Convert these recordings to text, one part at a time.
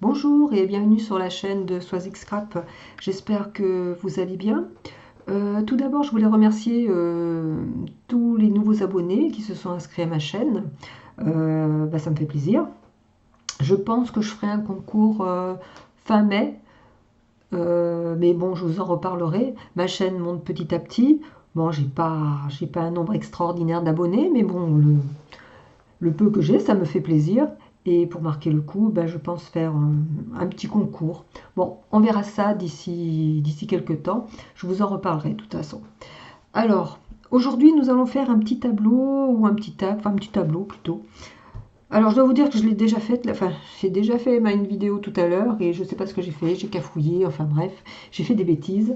Bonjour et bienvenue sur la chaîne de Swazik Scrap. J'espère que vous allez bien. Tout d'abord, je voulais remercier tous les nouveaux abonnés qui se sont inscrits à ma chaîne. Ça me fait plaisir. Je pense que je ferai un concours fin mai, mais bon, je vous en reparlerai. Ma chaîne monte petit à petit. Bon, j'ai pas un nombre extraordinaire d'abonnés, mais bon, le peu que j'ai, ça me fait plaisir. Et pour marquer le coup, je pense faire un petit concours. Bon, on verra ça d'ici quelques temps. Je vous en reparlerai de toute façon. Alors, aujourd'hui, nous allons faire un petit tableau ou un petit tag, enfin un petit tableau plutôt. Alors, je dois vous dire que je l'ai déjà fait, enfin, j'ai déjà fait une vidéo tout à l'heure et je ne sais pas ce que j'ai fait, j'ai cafouillé, enfin bref, j'ai fait des bêtises.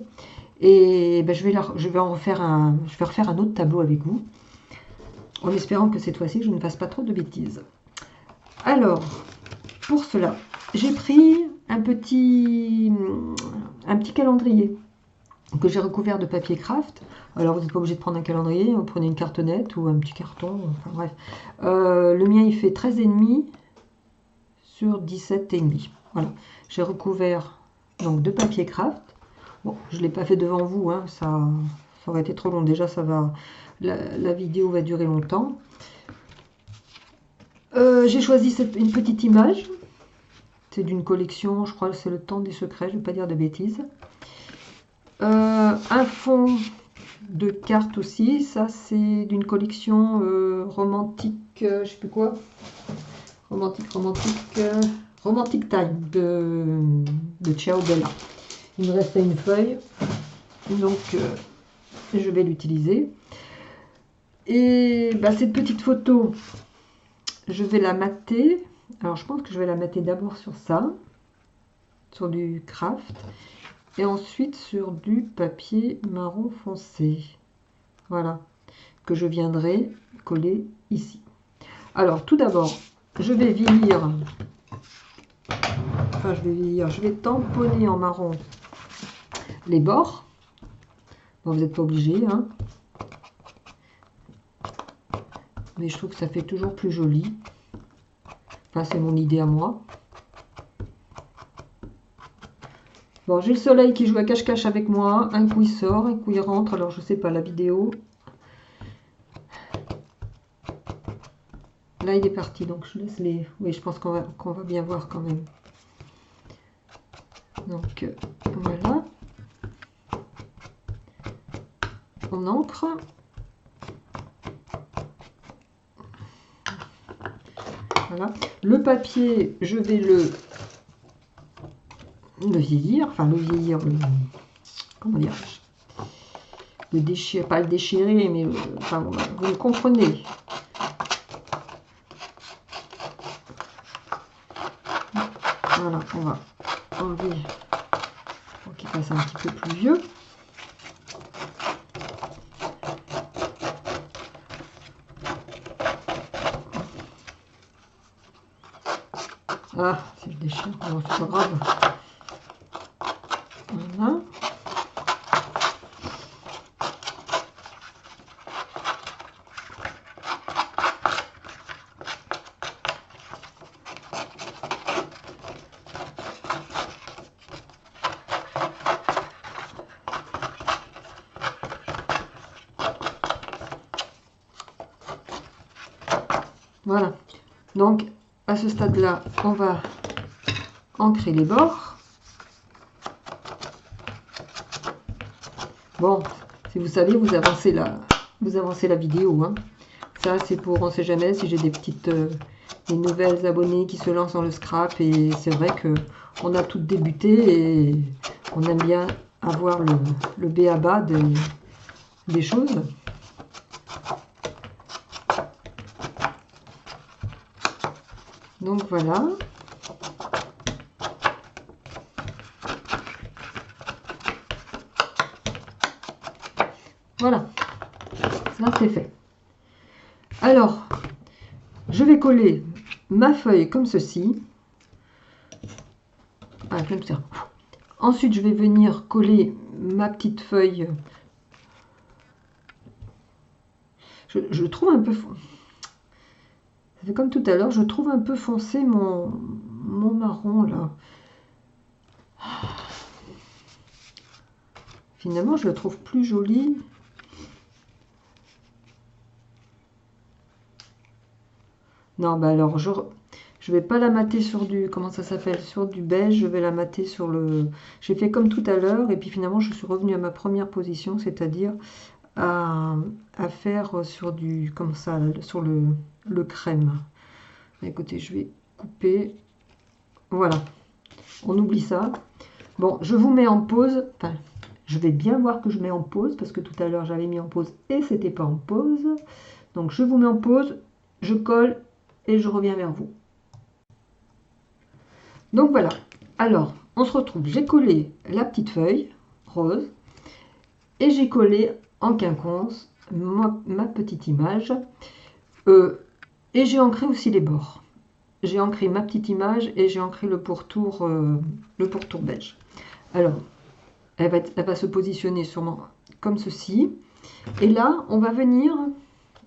Et je vais refaire un autre tableau avec vous, en espérant que cette fois-ci, je ne fasse pas trop de bêtises. Alors, pour cela, j'ai pris un petit calendrier que j'ai recouvert de papier craft. Alors, vous n'êtes pas obligé de prendre un calendrier, vous prenez une cartonnette ou un petit carton, enfin bref. Le mien, il fait 13,5 sur 17,5. Voilà, j'ai recouvert donc de papier craft. Bon, je ne l'ai pas fait devant vous, hein, ça aurait été trop long. Déjà, la vidéo va durer longtemps. J'ai choisi une petite image. C'est d'une collection, je crois que c'est Le Temps des Secrets, je ne vais pas dire de bêtises. Un fond de cartes aussi, ça c'est d'une collection romantique, je sais plus quoi. Romantique Time de Ciao Bella. Il me restait une feuille, donc je vais l'utiliser. Et cette petite photo, je vais la mater. Alors je pense que je vais la mater d'abord sur ça, sur du craft, et ensuite sur du papier marron foncé. Voilà, que je viendrai coller ici. Alors tout d'abord, je vais tamponner en marron les bords. Bon, vous n'êtes pas obligé, hein. Mais je trouve que ça fait toujours plus joli. Enfin, c'est mon idée à moi. Bon, j'ai le soleil qui joue à cache-cache avec moi. Un coup il sort, un coup il rentre. Alors je sais pas, la vidéo. Là il est parti, donc je laisse les... Oui, je pense qu'on va bien voir quand même. Donc voilà. On encre. Voilà. Le papier, je vais le vieillir. Enfin, comment dire, le déchirer, pas le déchirer, mais enfin, vous le comprenez. Voilà, on va enlever pour qu'il fasse un petit peu plus vieux. Ah, si je déchire, alors c'est pas grave. Voilà. Voilà. Donc, à ce stade-là, on va ancrer les bords. Bon, si vous savez, vous avancez la vidéo, hein. Ça, c'est pour, on sait jamais, si j'ai des nouvelles abonnées qui se lancent dans le scrap. Et c'est vrai que on a toutes débuté et on aime bien avoir le b.a.-ba des choses. Donc voilà. Voilà, ça c'est fait. Alors, je vais coller ma feuille comme ceci. Ah, comme ça. Ensuite, je vais venir coller ma petite feuille. Je trouve un peu... Ça fait comme tout à l'heure, je trouve un peu foncé mon marron là, finalement je le trouve plus joli. Non, bah alors je vais pas la mater sur du, comment ça s'appelle, sur du beige, je vais la mater sur le... J'ai fait comme tout à l'heure, et puis finalement je suis revenue à ma première position, c'est-à-dire à, faire sur du, comme ça, sur le crème. Écoutez, je vais couper, voilà, on oublie ça. Bon, je vous mets en pause, enfin, je vais bien voir que je mets en pause, parce que tout à l'heure j'avais mis en pause et c'était pas en pause. Donc je vous mets en pause, je colle et je reviens vers vous. Donc voilà, alors on se retrouve, j'ai collé la petite feuille rose et j'ai collé en quinconce ma petite image et j'ai ancré aussi les bords. J'ai ancré ma petite image et j'ai ancré le pourtour beige. Alors, elle va se positionner sûrement comme ceci. Et là, on va venir,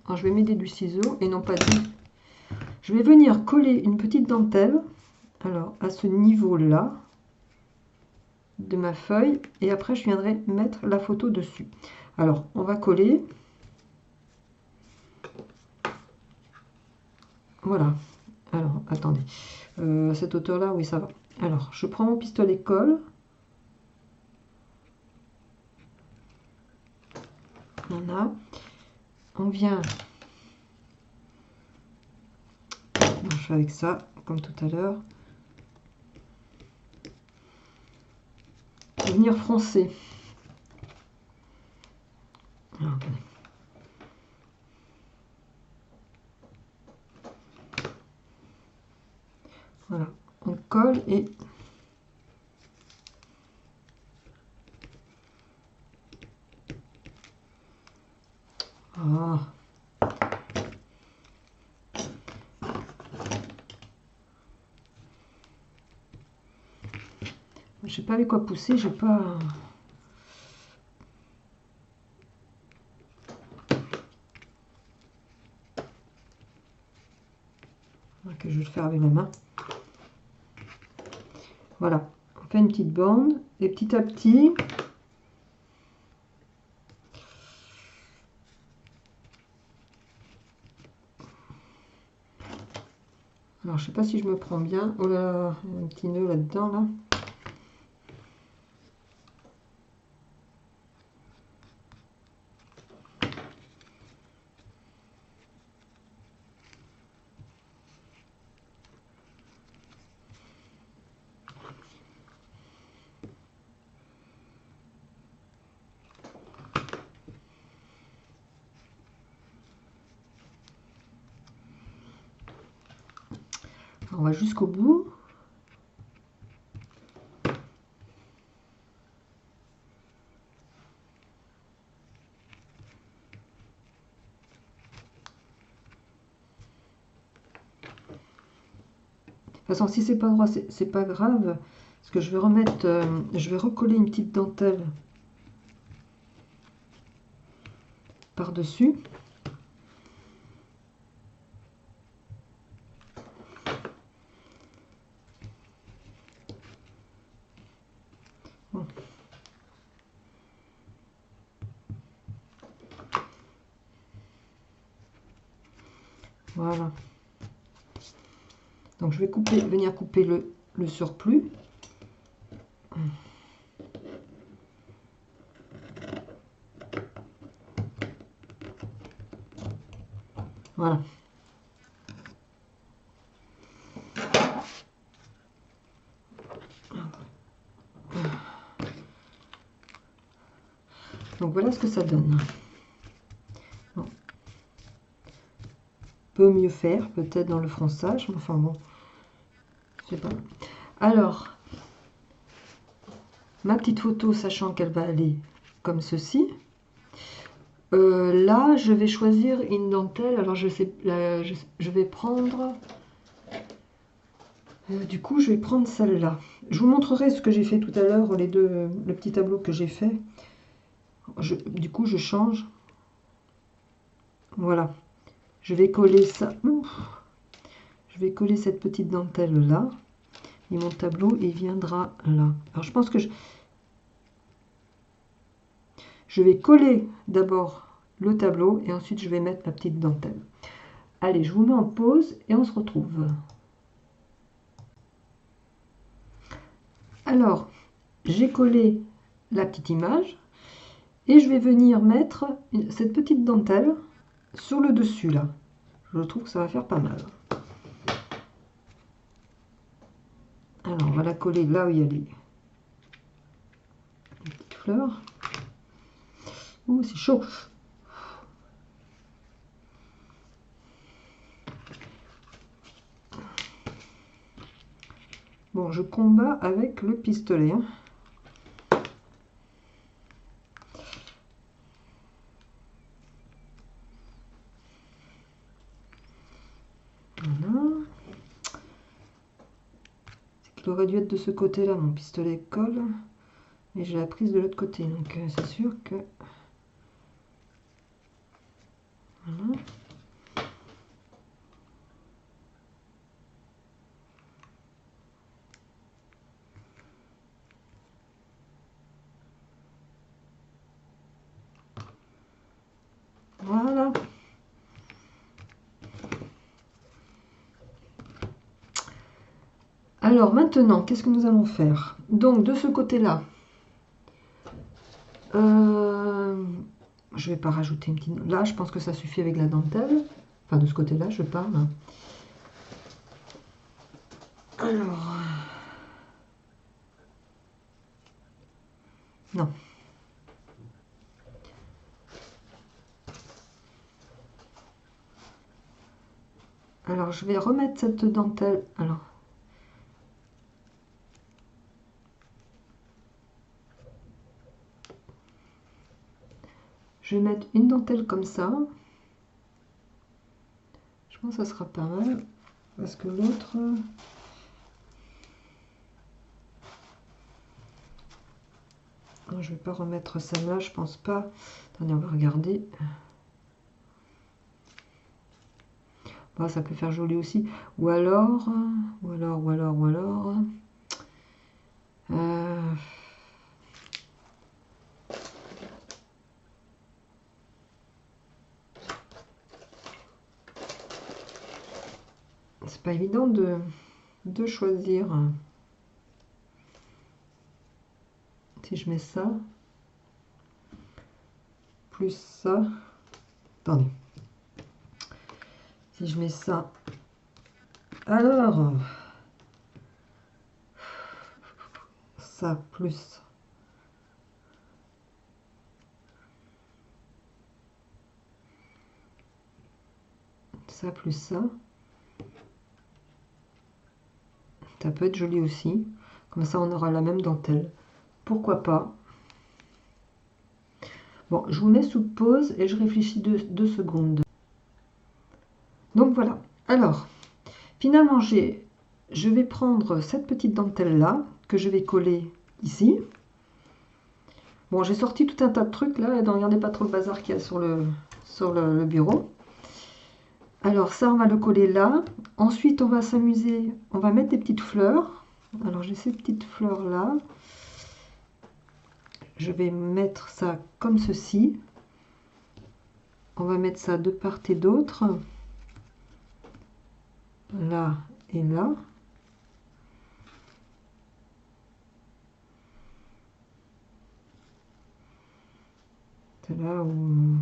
alors je vais m'aider du ciseau et non pas du... Je vais venir coller une petite dentelle, alors à ce niveau-là de ma feuille, et après je viendrai mettre la photo dessus. Alors, on va coller. Voilà. Alors, attendez. Cette hauteur-là, oui, ça va. Alors, je prends mon pistolet colle. Voilà. On vient... je fais avec ça, comme tout à l'heure. Venir froncer. Alors, attendez. Voilà, on colle et ah. Je sais pas avec quoi pousser, j'ai pas. Que je vais le faire avec ma main. Voilà, on fait une petite bande et petit à petit. Alors je sais pas si je me prends bien. Oh là, il y a un petit nœud là-dedans là. On va jusqu'au bout. De toute façon, si c'est pas droit, c'est pas grave. Parce que je vais remettre, je vais recoller une petite dentelle par-dessus. Bon. Voilà. Donc je vais venir couper le surplus. Voilà. Donc voilà ce que ça donne. Bon. Peut mieux faire, peut-être dans le fronçage, mais enfin bon, je sais pas. Alors, ma petite photo, sachant qu'elle va aller comme ceci. Là, je vais choisir une dentelle. Alors, je sais, je vais prendre... du coup, je vais prendre celle-là. Je vous montrerai ce que j'ai fait tout à l'heure, le petit tableau que j'ai fait. Du coup, je change. Voilà. Je vais coller ça. Je vais coller cette petite dentelle-là. Et mon tableau, il viendra là. Alors je pense que je vais coller d'abord le tableau et ensuite je vais mettre ma petite dentelle. Allez, je vous mets en pause et on se retrouve. Alors, j'ai collé la petite image et je vais venir mettre cette petite dentelle sur le dessus là. Je trouve que ça va faire pas mal. Alors, on va la coller là où il y a les petites fleurs. Ouh, c'est chaud. Bon, je combats avec le pistolet. Hein. Voilà. C'est qu'il aurait dû être de ce côté-là, mon pistolet colle. Et j'ai la prise de l'autre côté, donc c'est sûr que... Voilà. Voilà. Alors maintenant, qu'est-ce que nous allons faire? Donc de ce côté-là, je vais pas rajouter une petite... Là, je pense que ça suffit avec la dentelle. Enfin, de ce côté-là, je parle. Alors... Non. Alors, je vais remettre cette dentelle. Alors... Je vais mettre une dentelle comme ça. Je pense que ça sera pas mal. Parce que l'autre... Je vais pas remettre celle-là, je pense pas. Attendez, on va regarder. Bon, ça peut faire joli aussi. Ou alors... c'est pas évident de choisir. Si je mets ça, plus ça, attendez, si je mets ça, alors, ça plus, ça plus ça peut être joli aussi, comme ça on aura la même dentelle, pourquoi pas. Bon, je vous mets sous pause et je réfléchis 2 secondes. Donc voilà, alors, finalement je vais prendre cette petite dentelle là, que je vais coller ici. Bon, j'ai sorti tout un tas de trucs là, et ne regardez pas trop le bazar qu'il y a sur le bureau. Alors ça, on va le coller là. Ensuite, on va s'amuser, on va mettre des petites fleurs. Alors j'ai ces petites fleurs là. Je vais mettre ça comme ceci. On va mettre ça de part et d'autre. Là et là. C'est là où...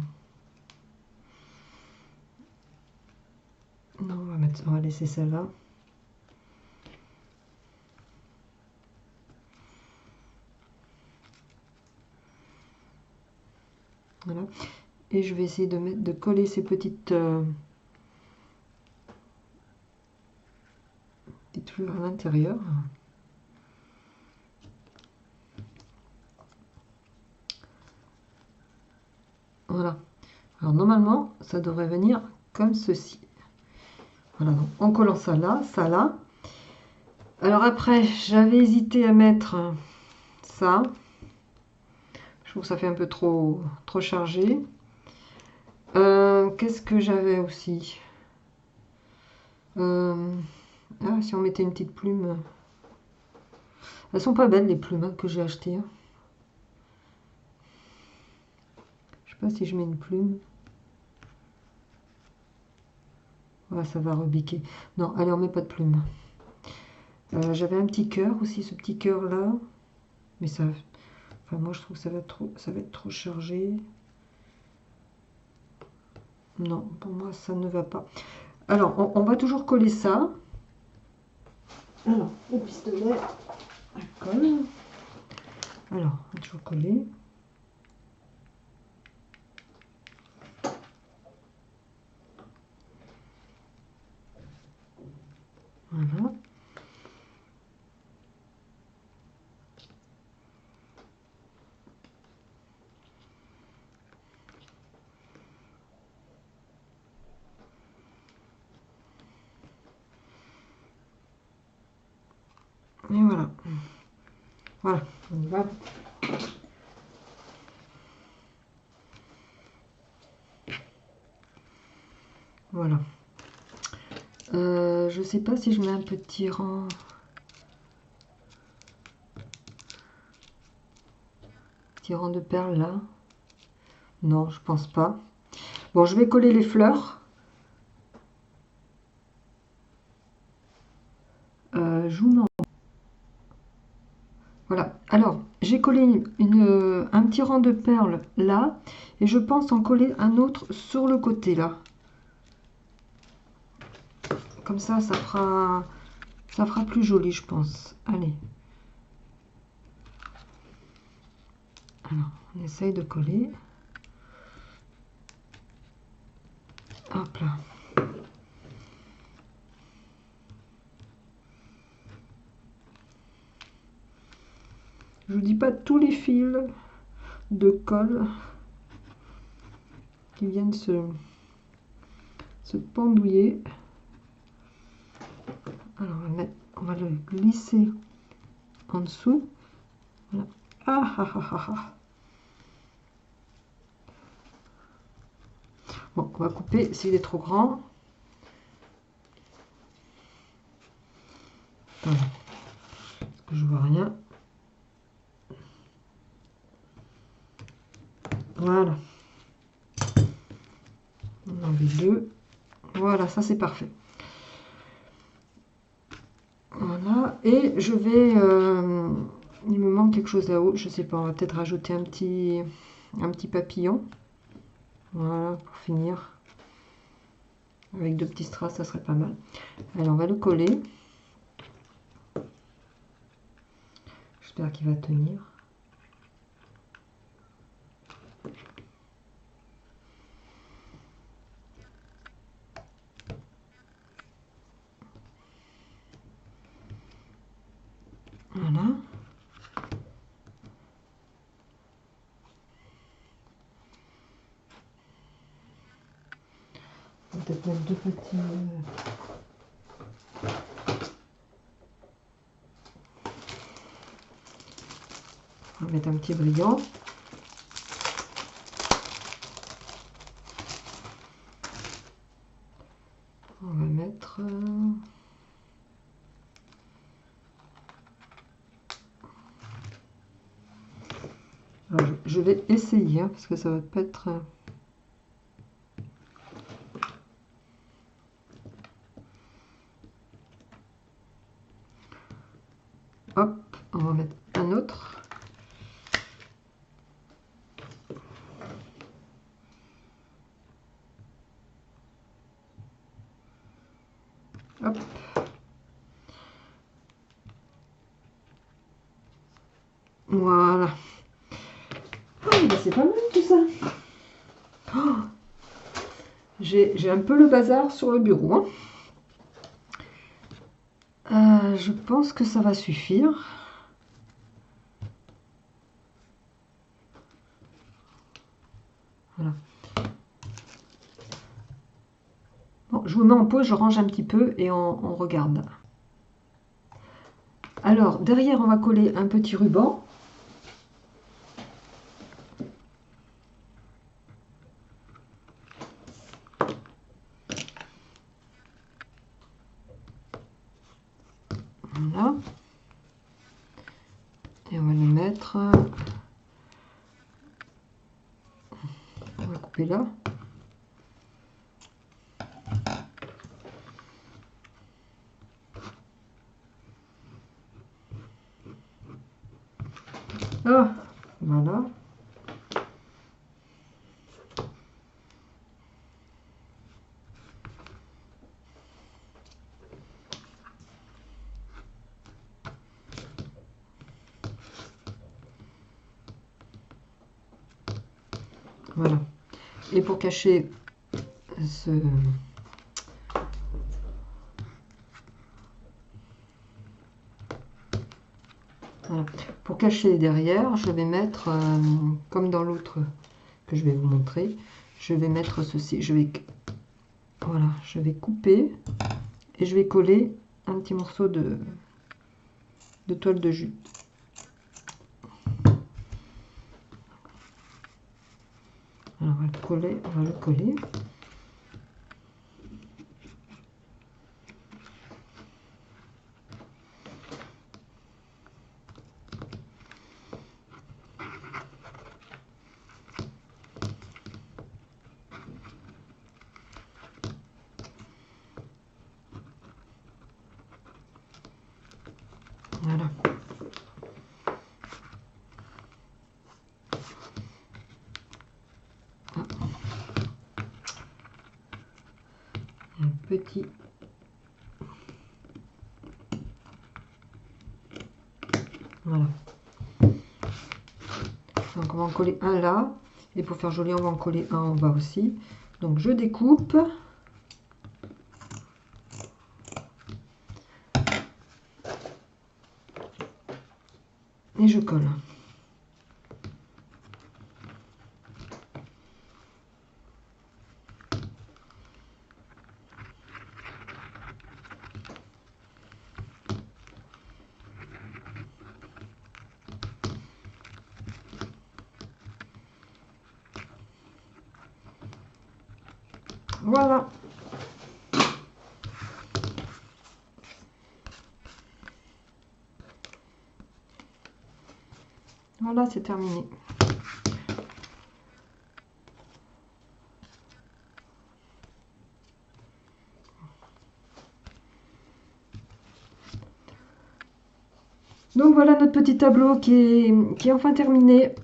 Non, on va laisser celle-là. Voilà. Et je vais essayer de coller ces petites fleurs à l'intérieur. Voilà. Alors normalement, ça devrait venir comme ceci. Voilà, donc en collant ça là, ça là. Alors après, j'avais hésité à mettre ça. Je trouve que ça fait un peu trop chargé. Qu'est-ce que j'avais aussi? Ah, si on mettait une petite plume. Elles sont pas belles les plumes hein, que j'ai achetées. Hein. Je sais pas si je mets une plume. Ouais, ça va rebiquer. Non, allez, on met pas de plume. J'avais un petit cœur aussi, ce petit cœur là. Mais ça, enfin moi je trouve que ça va être trop chargé. Non, pour moi ça ne va pas. Alors, on va toujours coller ça. Alors, au pistolet, on colle. Alors, on va toujours coller. Voilà. Et voilà. Voilà, on y va. Voilà. Je sais pas si je mets un petit rang de perles là. Non, je pense pas. Bon, je vais coller les fleurs. Je vous mets Voilà. Alors, j'ai collé un petit rang de perles là. Et je pense en coller un autre sur le côté là. Comme ça fera plus joli, je pense. Allez. Alors, on essaye de coller. Hop là. Je vous dis pas tous les fils de colle qui viennent se pendouiller. Alors, on va le glisser en dessous. Voilà. Ah, ah, ah, ah, ah. Bon, on va couper s'il est trop grand. Voilà. Parce que je vois rien. Voilà. On enlève deux. Voilà, ça c'est parfait. Voilà. Et je vais... il me manque quelque chose là-haut. Je sais pas, on va peut-être rajouter un petit papillon. Voilà, pour finir. Avec deux petits strass, ça serait pas mal. Alors, on va le coller. J'espère qu'il va tenir. Voilà. On va peut-être mettre deux petits... On va mettre un petit brillant. On va mettre... Alors, je vais essayer, hein, parce que ça va pas être... Hop, on va mettre un autre. Hop. Voilà. Ah, c'est pas mal tout ça. Oh, j'ai un peu le bazar sur le bureau. Hein. Je pense que ça va suffire. Voilà. Bon, je vous mets en pause, je range un petit peu et on regarde. Alors, derrière, on va coller un petit ruban. Voilà. Et on va le mettre. On va couper là. Ah, voilà. Voilà. Et pour cacher ce... Voilà. Pour cacher derrière, je vais mettre, comme dans l'autre que je vais vous montrer, je vais mettre ceci. Voilà, je vais couper et je vais coller un petit morceau de toile de jute. Alors, on va le coller. Voilà. Un petit. Voilà. Donc on va en coller un là. Et pour faire joli, on va en coller un en bas aussi. Donc je découpe. Et je colle. Voilà. Voilà, c'est terminé. Donc voilà notre petit tableau qui est enfin terminé.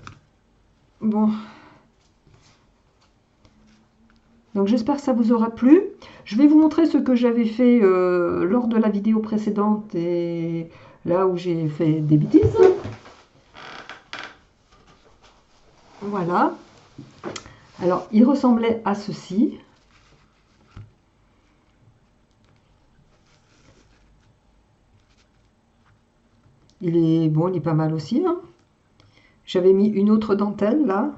Bon. Donc j'espère que ça vous aura plu. Je vais vous montrer ce que j'avais fait lors de la vidéo précédente et là où j'ai fait des bêtises. Voilà. Alors il ressemblait à ceci. Il est bon, il est pas mal aussi, hein. J'avais mis une autre dentelle là.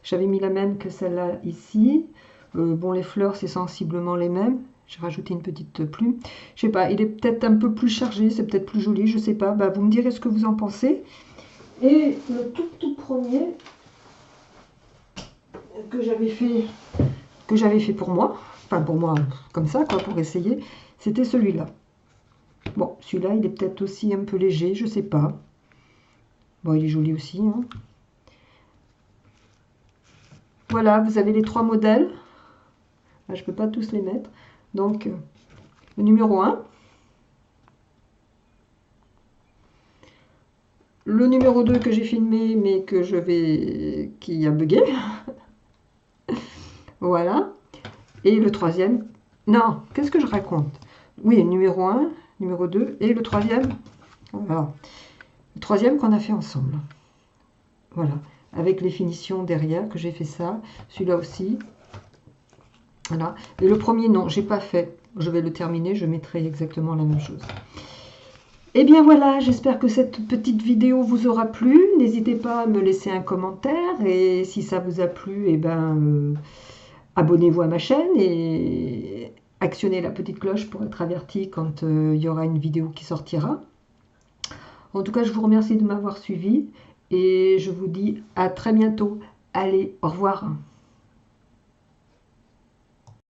J'avais mis la même que celle-là ici. Bon, les fleurs, c'est sensiblement les mêmes. J'ai rajouté une petite plume. Je sais pas, il est peut-être un peu plus chargé, c'est peut-être plus joli, je sais pas. Bah, vous me direz ce que vous en pensez. Et le tout premier que j'avais fait pour moi, enfin pour moi, comme ça, quoi, pour essayer, c'était celui-là. Bon, celui-là, il est peut-être aussi un peu léger, je sais pas. Bon, il est joli aussi, hein. Voilà, vous avez les trois modèles. Là, je ne peux pas tous les mettre. Donc, le numéro 1. Le numéro 2 que j'ai filmé, mais qui a bugué. Voilà. Et le troisième. Non, qu'est-ce que je raconte? Oui, le numéro 1, numéro 2 et le troisième. Voilà. Le troisième qu'on a fait ensemble. Voilà. Avec les finitions derrière, que j'ai fait ça. Celui-là aussi. Voilà. Et le premier, non, j'ai pas fait. Je vais le terminer, je mettrai exactement la même chose. Et bien voilà, j'espère que cette petite vidéo vous aura plu. N'hésitez pas à me laisser un commentaire. Et si ça vous a plu, eh ben, abonnez-vous à ma chaîne et actionnez la petite cloche pour être averti quand il y aura une vidéo qui sortira. En tout cas, je vous remercie de m'avoir suivi et je vous dis à très bientôt. Allez, au revoir.